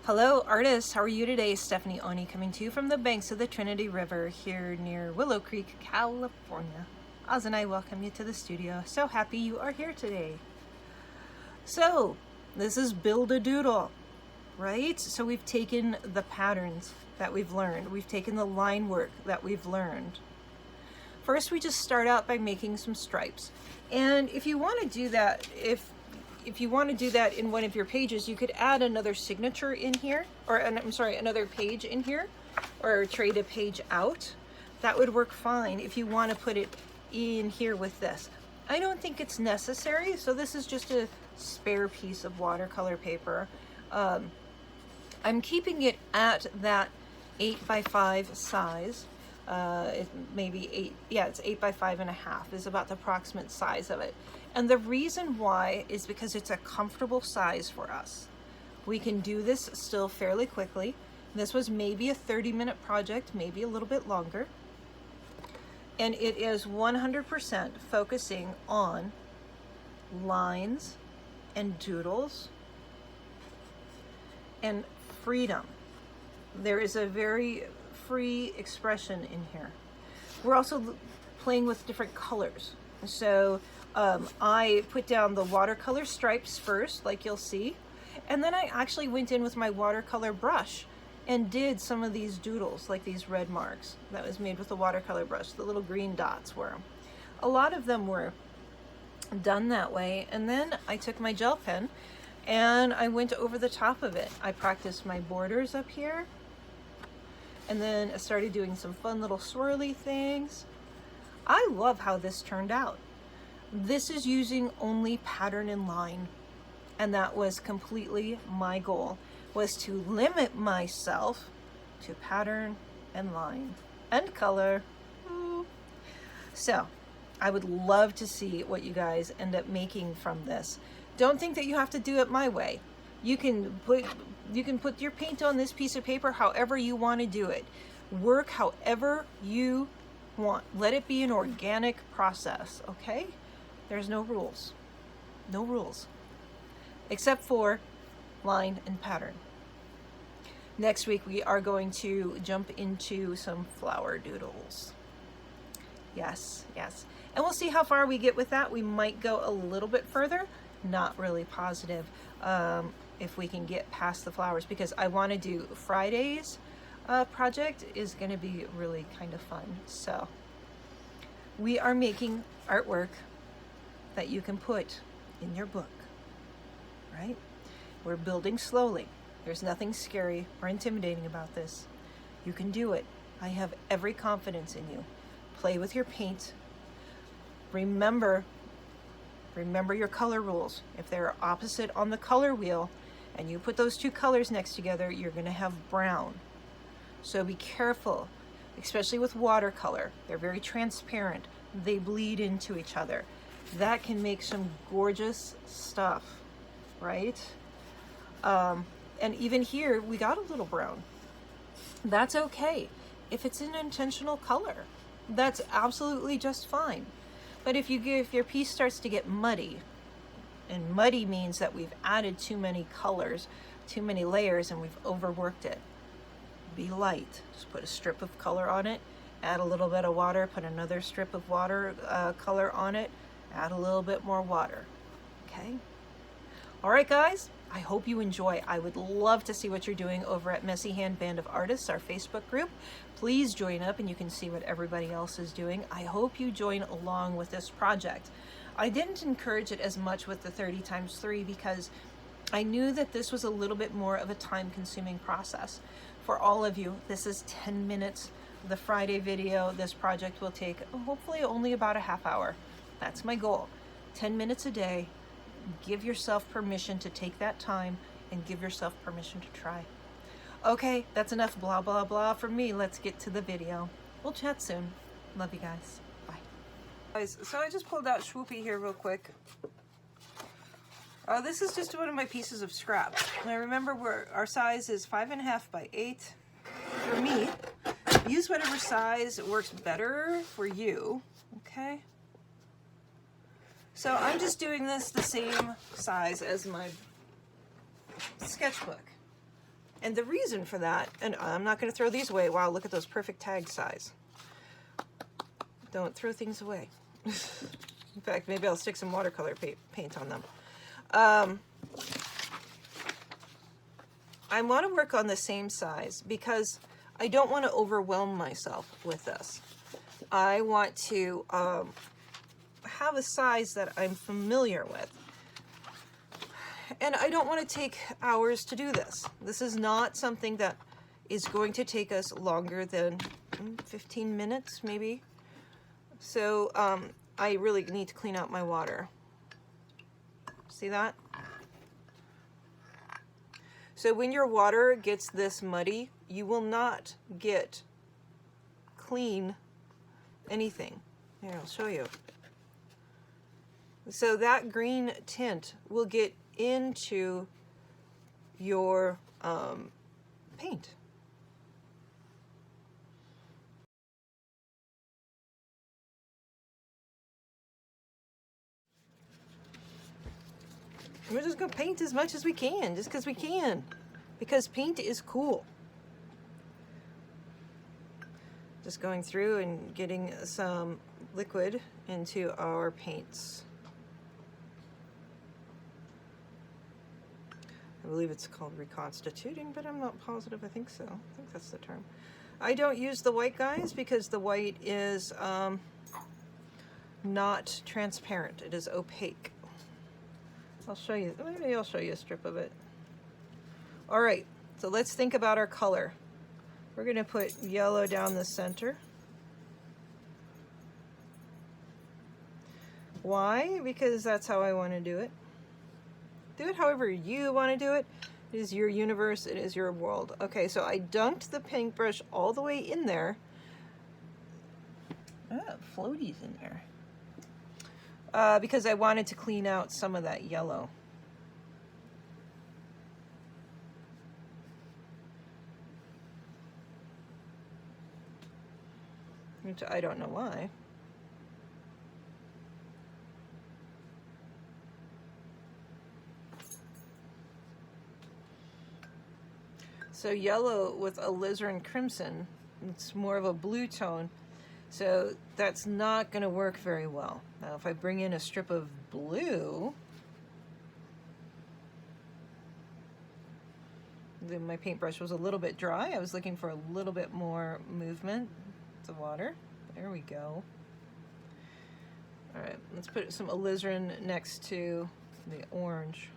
Hello artists, how are you today? Stephanie Aune coming to you from the banks of the Trinity River here near Willow Creek, California. Oz and I welcome you to the studio. So happy you are here today. So this is Build a Doodle, right? So we've taken the patterns that we've learned. We've taken the line work that we've learned. First, we just start out by making some stripes. And if you want to do that, if you want to do that in one of your pages, you could add another signature in here, or I'm sorry, another page in here, or trade a page out. That would work fine if you want to put it in here with this. I don't think it's necessary, so this is just a spare piece of watercolor paper. I'm keeping it at that 8x5 size. It maybe 8, yeah, it's 8x5.5 is about the approximate size of it. And the reason why is because it's a comfortable size for us. We can do this still fairly quickly. This was maybe a 30-minute project, maybe a little bit longer. And it is 100% focusing on lines and doodles and freedom. There is a very free expression in here. We're also playing with different colors. So I put down the watercolor stripes first, like you'll see, and then I actually went in with my watercolor brush and did some of these doodles, like these red marks that was made with the watercolor brush. The little green dots were. A lot of them were done that way, and then I took my gel pen and I went over the top of it. I practiced my borders up here, and then I started doing some fun little swirly things. I love how this turned out. This is using only pattern and line, and that was completely my goal, was to limit myself to pattern and line and color. So I would love to see what you guys end up making from this. Don't think that you have to do it my way. You can put your paint on this piece of paper however you want to do it. Work however you want. Let it be an organic process, okay? There's no rules. No rules. Except for line and pattern. Next week we are going to jump into some flower doodles. Yes, yes. And we'll see how far we get with that. We might go a little bit further. Not really positive if we can get past the flowers, because I want to do Friday's project is going to be really kind of fun. So we are making artwork that you can put in your book, right? We're building slowly. There's nothing scary or intimidating about this. You can do it. I have every confidence in you. Play with your paint. Remember your color rules. If they're opposite on the color wheel and you put those two colors next together, you're going to have brown. So be careful, especially with watercolor. They're very transparent. They bleed into each other. That can make some gorgeous stuff, right? And even here, we got a little brown. That's okay. If it's an intentional color, that's absolutely just fine. But if your piece starts to get muddy, and muddy means that we've added too many colors, too many layers, and we've overworked it. Be light. Just put a strip of color on it, add a little bit of water, put another strip of water color on it, add a little bit more water. Okay? All right, guys. I hope you enjoy. I would love to see what you're doing over at Messy Hand Band of Artists, our Facebook group. Please join up and you can see what everybody else is doing. I hope you join along with this project. I didn't encourage it as much with the 30x3 because I knew that this was a little bit more of a time-consuming process. For all of you, this is 10 minutes. The Friday video, this project will take hopefully only about a half hour. That's my goal. 10 minutes a day. Give yourself permission to take that time and give yourself permission to try. Okay, that's enough blah, blah, blah from me. Let's get to the video. We'll chat soon. Love you guys. Bye. Guys, so I just pulled out Swoopy here real quick. This is just one of my pieces of scrap. Now remember, our size is 5.5 by 8. For me, use whatever size works better for you, okay? So I'm just doing this the same size as my sketchbook. And the reason for that, and I'm not going to throw these away. Wow, look at those perfect tag size. Don't throw things away. In fact, maybe I'll stick some watercolor paint on them. I want to work on the same size because I don't want to overwhelm myself with this. I want to have a size that I'm familiar with. And I don't want to take hours to do this. This is not something that is going to take us longer than 15 minutes, maybe. So I really need to clean out my water. See that? So when your water gets this muddy, you will not get clean anything. Here, I'll show you. So that green tint will get into your paint. We're just going to paint as much as we can, just because we can. Because paint is cool. Just going through and getting some liquid into our paints. I believe it's called reconstituting, but I'm not positive. I think so. I think that's the term. I don't use the white, guys, because the white is not transparent. It is opaque. I'll show you. Maybe I'll show you a strip of it. All right, so let's think about our color. We're going to put yellow down the center. Why? Because that's how I want to do it. Do it however you want to do it. It is your universe. It is your world. Okay, so I dunked the paintbrush all the way in there. Ah, floaties in there. Because I wanted to clean out some of that yellow. Which I don't know why. So yellow with alizarin crimson, it's more of a blue tone. So that's not going to work very well. Now if I bring in a strip of blue, then my paintbrush was a little bit dry. I was looking for a little bit more movement to water. There we go. All right, let's put some alizarin next to the orange.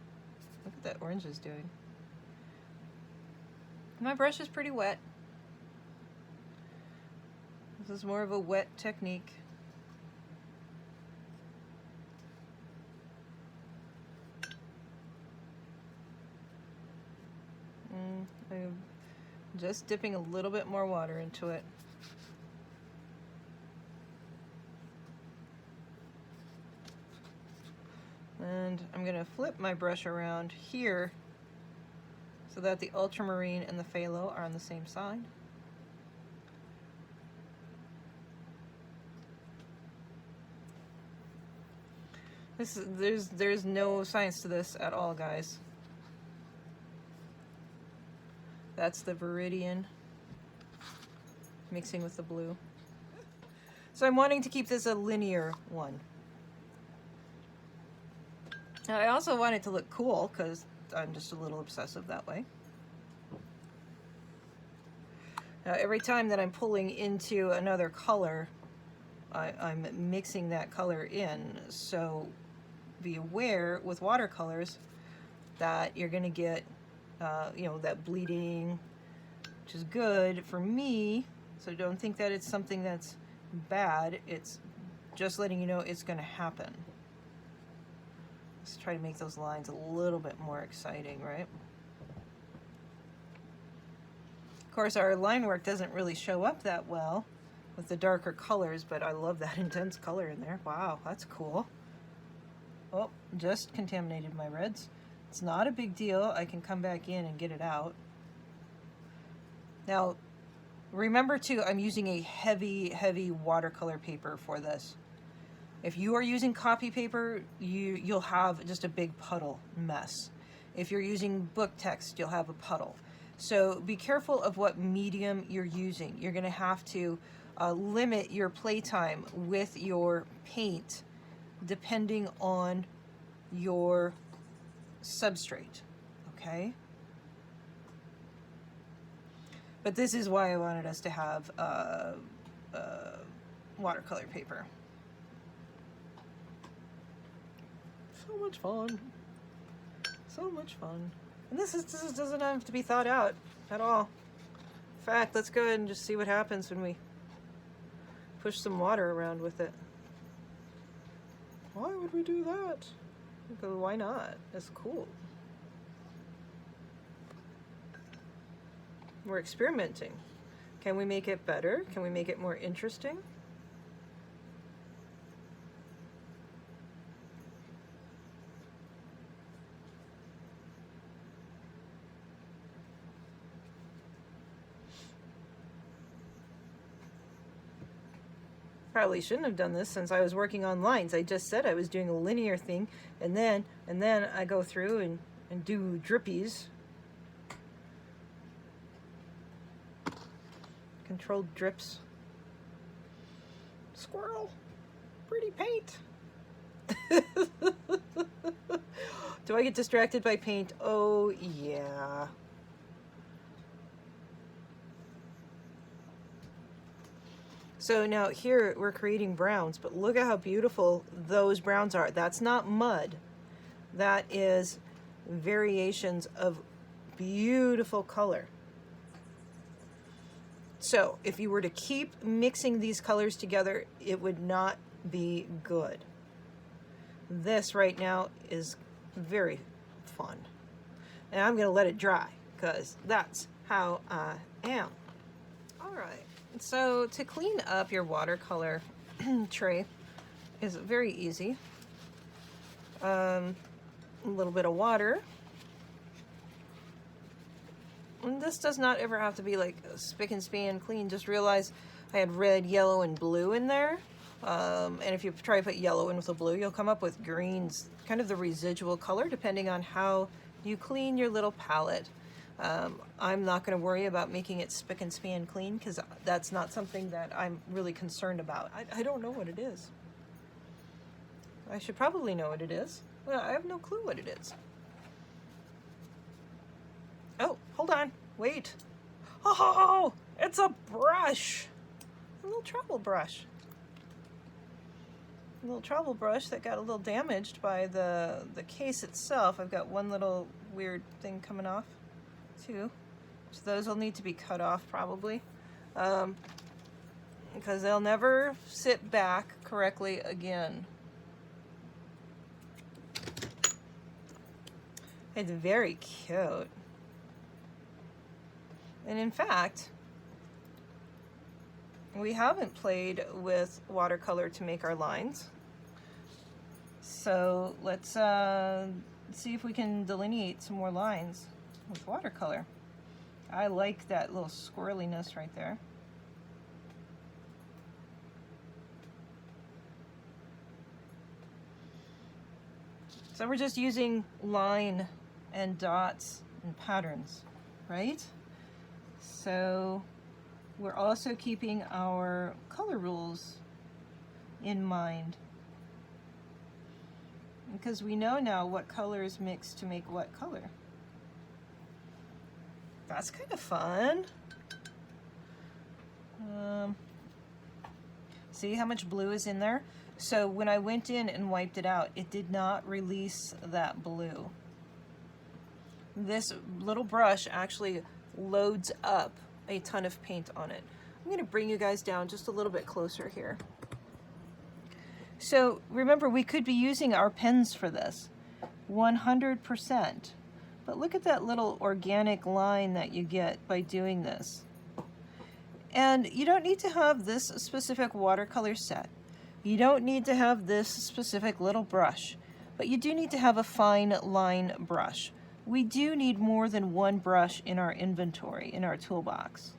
Look what that orange is doing. My brush is pretty wet. This is more of a wet technique. I'm just dipping a little bit more water into it. And I'm going to flip my brush around here so that the ultramarine and the phthalo are on the same side. There's no science to this at all, guys. That's the Viridian mixing with the blue. So I'm wanting to keep this a linear one. Now I also want it to look cool because I'm just a little obsessive that way. Now every time that I'm pulling into another color, I'm mixing that color in, so be aware with watercolors that you're going to get you know, that bleeding, which is good for me, so don't think that it's something that's bad. It's just letting you know it's going to happen. Let's try to make those lines a little bit more exciting, right? Of course, our line work doesn't really show up that well with the darker colors, but I love that intense color in there. Wow, that's cool. Oh, just contaminated my reds. It's not a big deal. I can come back in and get it out. Now, remember too, I'm using a heavy watercolor paper for this. If you are using copy paper, you'll have just a big puddle mess. If you're using book text, you'll have a puddle. So be careful of what medium you're using. You're going to have to limit your playtime with your paint depending on your substrate, okay? But this is why I wanted us to have watercolor paper. So much fun. So much fun. And this doesn't have to be thought out at all. In fact, let's go ahead and just see what happens when we push some water around with it. Why would we do that? Because why not? It's cool. We're experimenting. Can we make it better? Can we make it more interesting? Probably shouldn't have done this since I was working on lines. I just said I was doing a linear thing, and then I go through and do drippies. Controlled drips. Squirrel. Pretty paint. Do I get distracted by paint? Oh, yeah. So now here we're creating browns, but look at how beautiful those browns are. That's not mud. That is variations of beautiful color. So if you were to keep mixing these colors together, it would not be good. This right now is very fun. And I'm gonna let it dry because that's how I am. All right. So to clean up your watercolor tray is very easy. A little bit of water. And this does not ever have to be like spick and span clean. Just realize I had red, yellow, and blue in there. And if you try to put yellow in with a blue, you'll come up with greens, kind of the residual color, depending on how you clean your little palette. I'm not going to worry about making it spick and span clean because that's not something that I'm really concerned about. I don't know what it is. I should probably know what it is. Well, I have no clue what it is. Oh, hold on. Wait. Oh, it's a brush. A little travel brush. A little travel brush that got a little damaged by the case itself. I've got one little weird thing coming off. Too. So those will need to be cut off probably because they'll never sit back correctly again. It's very cute. And in fact, we haven't played with watercolor to make our lines. So let's see if we can delineate some more lines with watercolor. I like that little squirreliness right there. So we're just using line and dots and patterns, right? So we're also keeping our color rules in mind because we know now what colors mix to make what color. That's kind of fun. See how much blue is in there? So when I went in and wiped it out, it did not release that blue. This little brush actually loads up a ton of paint on it. I'm going to bring you guys down just a little bit closer here. So remember, we could be using our pens for this 100%. But look at that little organic line that you get by doing this. And you don't need to have this specific watercolor set. You don't need to have this specific little brush, but you do need to have a fine line brush. We do need more than one brush in our inventory, in our toolbox.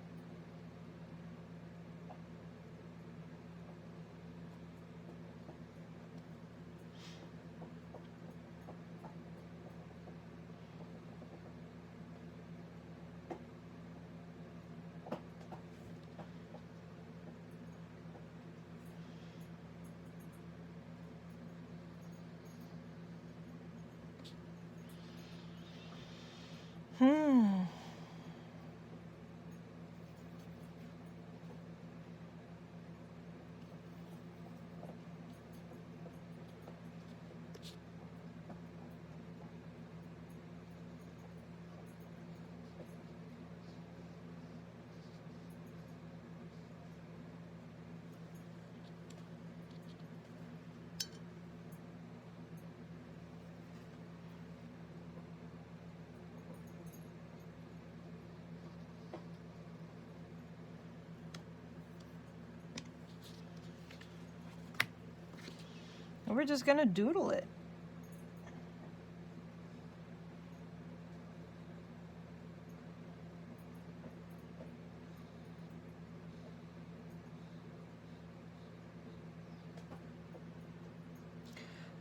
We're just gonna doodle it.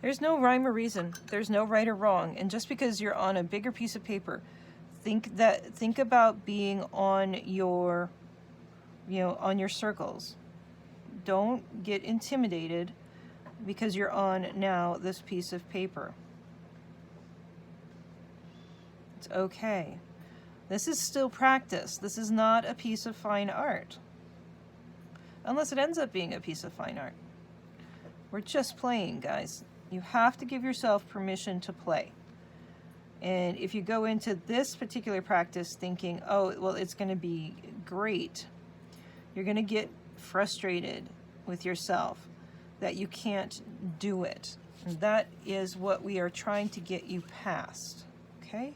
There's no rhyme or reason. There's no right or wrong. And just because you're on a bigger piece of paper, think about being on your, on your circles. Don't get intimidated because you're on now this piece of paper. It's okay. This is still practice. This is not a piece of fine art. Unless it ends up being a piece of fine art. We're just playing, guys. You have to give yourself permission to play. And if you go into this particular practice thinking, oh, well, it's going to be great, you're going to get frustrated with yourself that you can't do it. And that is what we are trying to get you past, okay?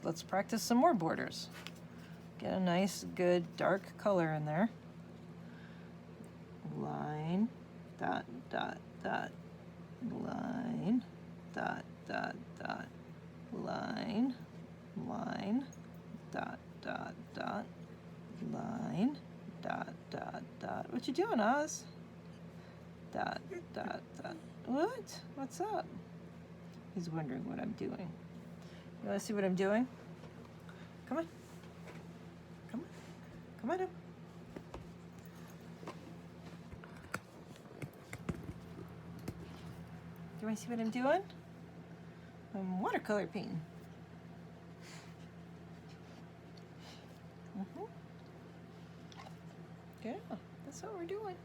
Let's practice some more borders. Get a nice, good, dark color in there. Line, dot, dot, dot, line, dot, dot, dot, line, line, dot, dot, dot, line, dot, dot, dot. What you doing, Oz? Dot, dot, dot. What? What's up? He's wondering what I'm doing. You want to see what I'm doing? Come on. Come on. Come on up. Do you want to see what I'm doing? I'm watercolor painting. Yeah, that's what we're doing.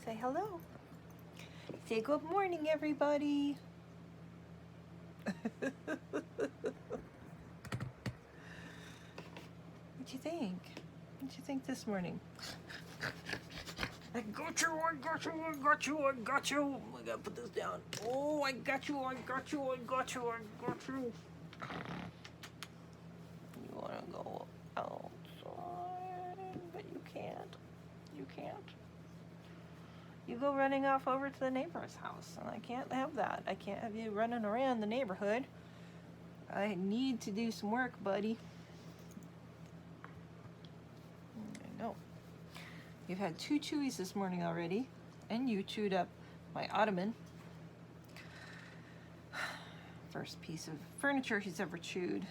Say hello. Say good morning, everybody. What'd you think? What'd you think this morning? I got you, I got you, I got you, I got you. I gotta put this down. Oh, I got you, I got you, I got you, I got you. You wanna go outside, but you can't. You can't. You go running off over to the neighbor's house, and I can't have that. I can't have you running around the neighborhood. I need to do some work, buddy. Oh, you've had 2 chewies this morning already, and you chewed up my ottoman. First piece of furniture he's ever chewed.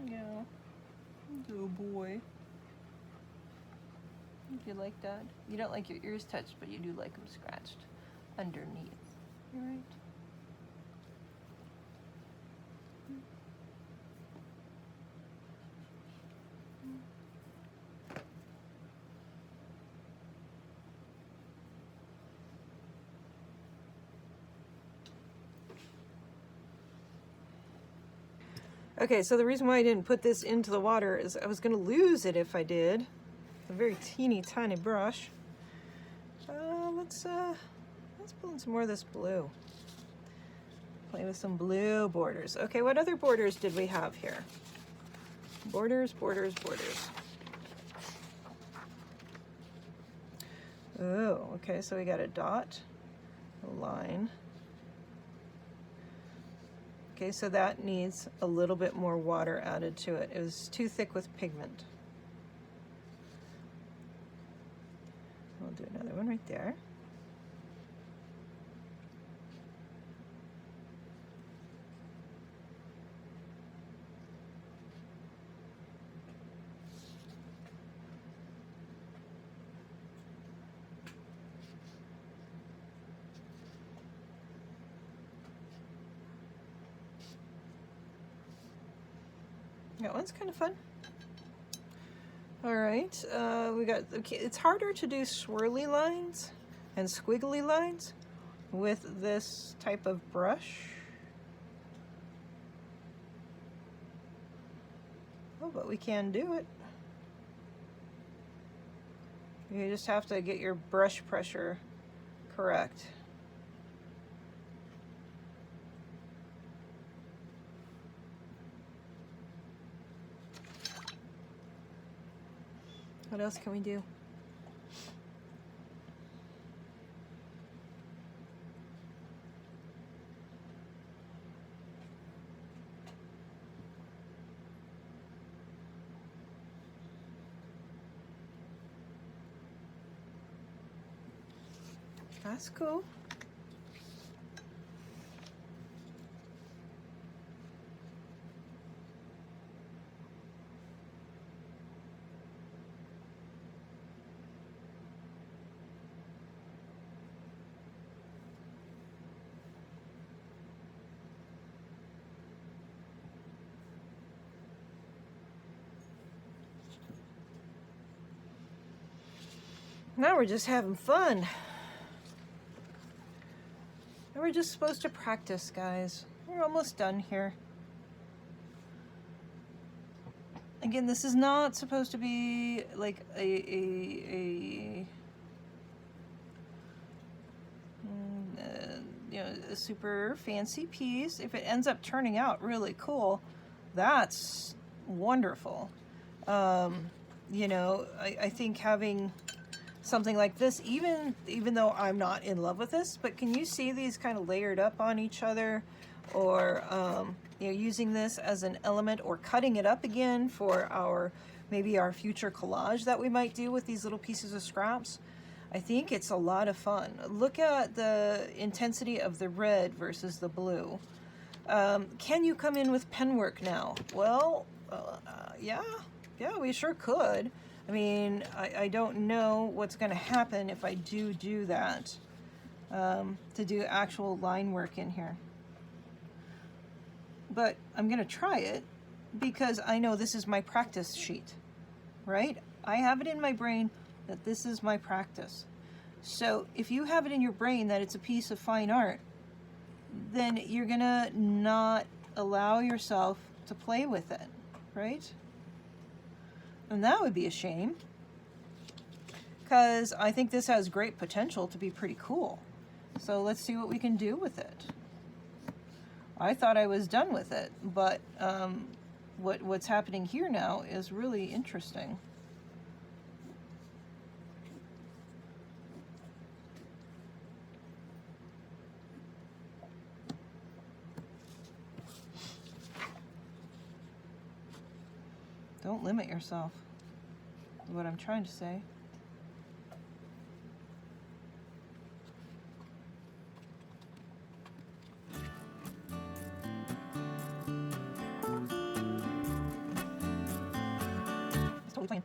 Yeah, little boy. Do you like that? You don't like your ears touched, but you do like them scratched underneath. You right? Okay, so the reason why I didn't put this into the water is I was going to lose it if I did. A very teeny tiny brush. Let's pull in some more of this blue. Play with some blue borders. Okay, what other borders did we have here? Borders, borders, borders. Oh, okay, so we got a dot, a line. Okay, so that needs a little bit more water added to it. It was too thick with pigment. We'll do another one right there. That one's kind of fun. All right, we got, okay, it's harder to do swirly lines and squiggly lines with this type of brush. Oh, but we can do it. You just have to get your brush pressure correct. What else can we do? That's cool. Now we're just having fun. And we're just supposed to practice, guys. We're almost done here. Again, this is not supposed to be like a you know, a super fancy piece. If it ends up turning out really cool, that's wonderful. You know, I think having something like this, even though I'm not in love with this, but can you see these kind of layered up on each other, or you know, using this as an element, or cutting it up again for our maybe our future collage that we might do with these little pieces of scraps. I think it's a lot of fun. Look at the intensity of the red versus the blue. Can you come in with pen work now? Well, yeah, we sure could. I mean, I don't know what's going to happen if I do that, to do actual line work in here. But I'm going to try it because I know this is my practice sheet, right? I have it in my brain that this is my practice. So if you have it in your brain that it's a piece of fine art, then you're going to not allow yourself to play with it, right? And that would be a shame, because I think this has great potential to be pretty cool. So let's see what we can do with it. I thought I was done with it, but what's happening here now is really interesting. Don't limit yourself, is what I'm trying to say. It's totally fine.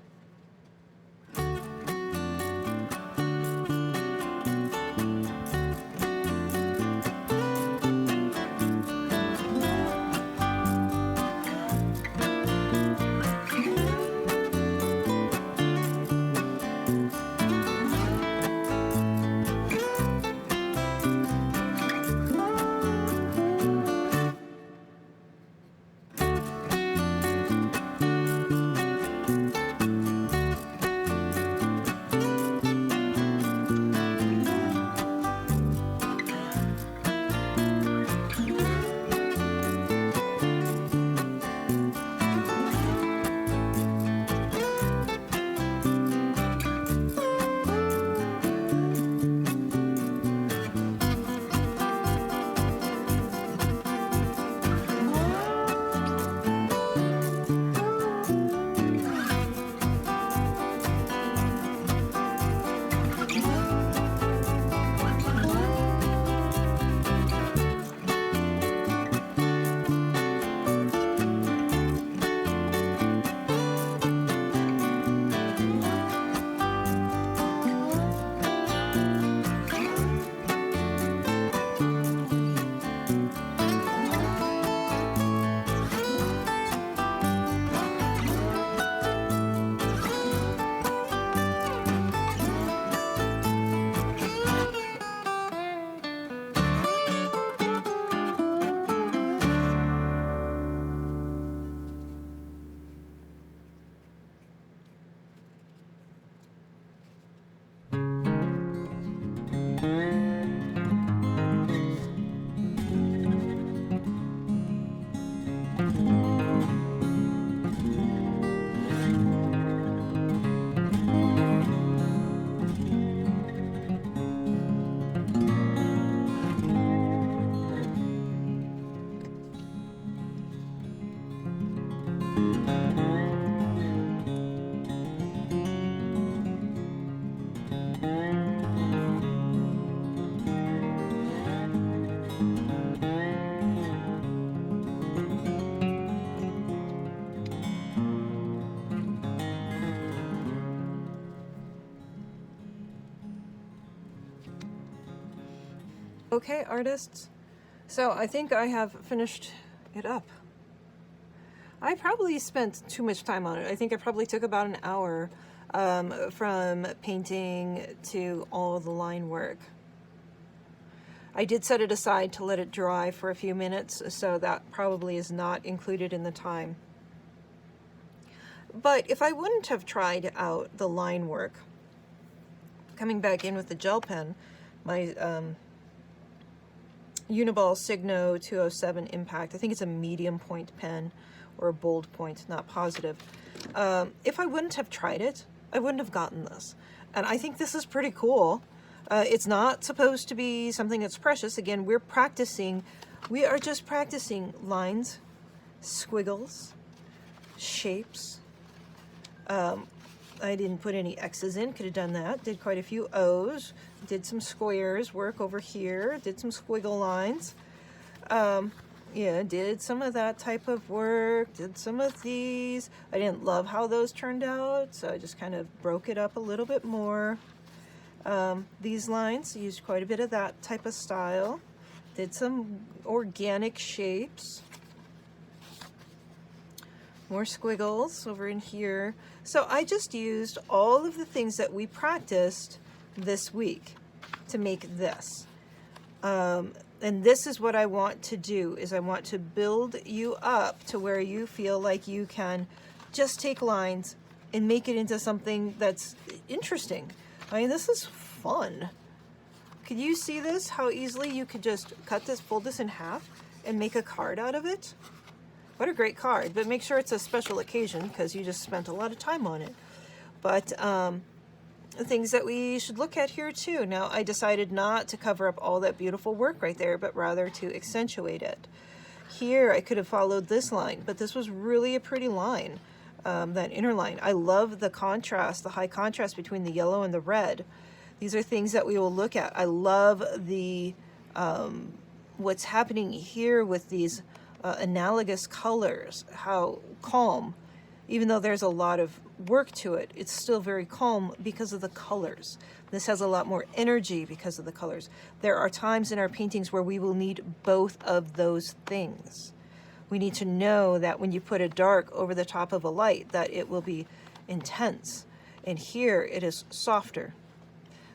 Okay, artists, so I think I have finished it up. I probably spent too much time on it. I think I probably took about an hour from painting to all the line work. I did set it aside to let it dry for a few minutes, so that probably is not included in the time. But if I wouldn't have tried out the line work, coming back in with the gel pen, my Uniball Signo 207 Impact. I think it's a medium point pen or a bold point, not positive. If I wouldn't have tried it, I wouldn't have gotten this. And I think this is pretty cool. It's not supposed to be something that's precious. Again, we are just practicing lines, squiggles, shapes. I didn't put any X's in, could have done that. Did quite a few O's, did some squares work over here, did some squiggle lines. Yeah, did some of that type of work, did some of these. I didn't love how those turned out, so I just kind of broke it up a little bit more. These lines, used quite a bit of that type of style. Did some organic shapes. More squiggles over in here. So I just used all of the things that we practiced this week to make this. And this is what I want to do, is I want to build you up to where you feel like you can just take lines and make it into something that's interesting. I mean, this is fun. Could you see this? How easily you could just cut this, fold this in half, and make a card out of it? What a great card, but make sure it's a special occasion because you just spent a lot of time on it. But things that we should look at here too. Now, I decided not to cover up all that beautiful work right there, but rather to accentuate it. Here, I could have followed this line, but this was really a pretty line. that inner line. I love the contrast, the high contrast between the yellow and the red. These are things that we will look at. I love the what's happening here with these analogous colors, how calm, even though there's a lot of work to it, it's still very calm because of the colors. This has a lot more energy because of the colors. There are times in our paintings where we will need both of those things. We need to know that when you put a dark over the top of a light, that it will be intense. And here it is softer.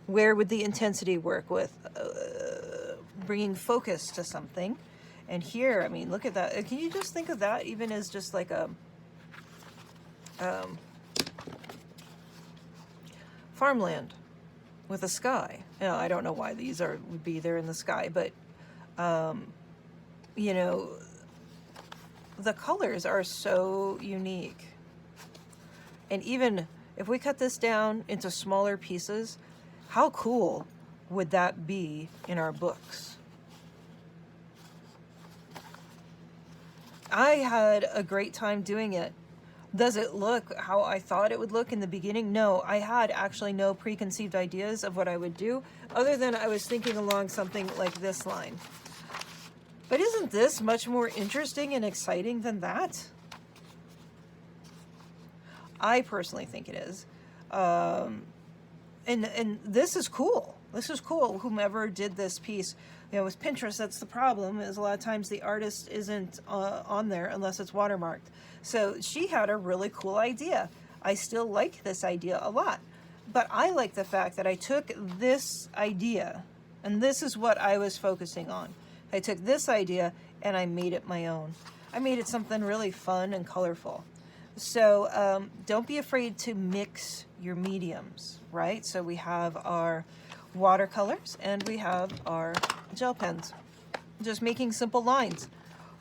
Where would the intensity work with? Bringing focus to something. And here, I mean, look at that. Can you just think of that even as just like a farmland with a sky? You know, I don't know why these would be there in the sky, but you know, the colors are so unique. And even if we cut this down into smaller pieces, how cool would that be in our books? I had a great time doing it. Does it look how I thought it would look in the beginning? No, I had actually no preconceived ideas of what I would do, other than I was thinking along something like this line. But isn't this much more interesting and exciting than that? I personally think it is. And this is cool. This is cool. Whomever did this piece, you know, with Pinterest, that's the problem, is a lot of times the artist isn't on there unless it's watermarked. So she had a really cool idea. I still like this idea a lot. But I like the fact that I took this idea, and this is what I was focusing on. I took this idea and I made it my own. I made it something really fun and colorful. So don't be afraid to mix your mediums, right? So we have our watercolors and we have our gel pens. Just making simple lines.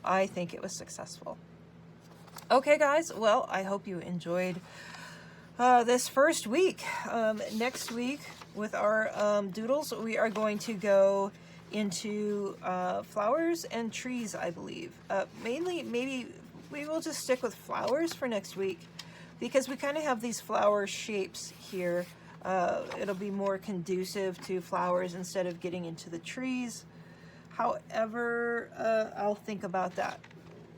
I think it was successful. Okay, guys. Well, I hope you enjoyed this first week. Next week with our doodles, we are going to go into flowers and trees, I believe. Mainly, maybe we will just stick with flowers for next week because we kind of have these flower shapes here. It'll be more conducive to flowers instead of getting into the trees. However, I'll think about that.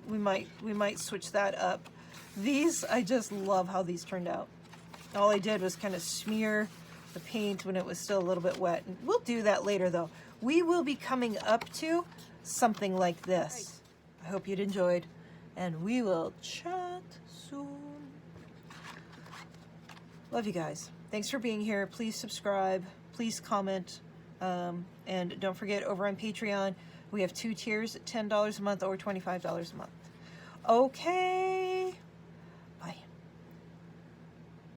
We might switch that up. These, I just love how these turned out. All I did was kind of smear the paint when it was still a little bit wet. And we'll do that later though. We will be coming up to something like this. I hope you'd enjoyed, and we will chat soon. Love you guys. Thanks for being here. Please subscribe, please comment, and don't forget, over on Patreon, we have 2 tiers, $10 a month or $25 a month. Okay.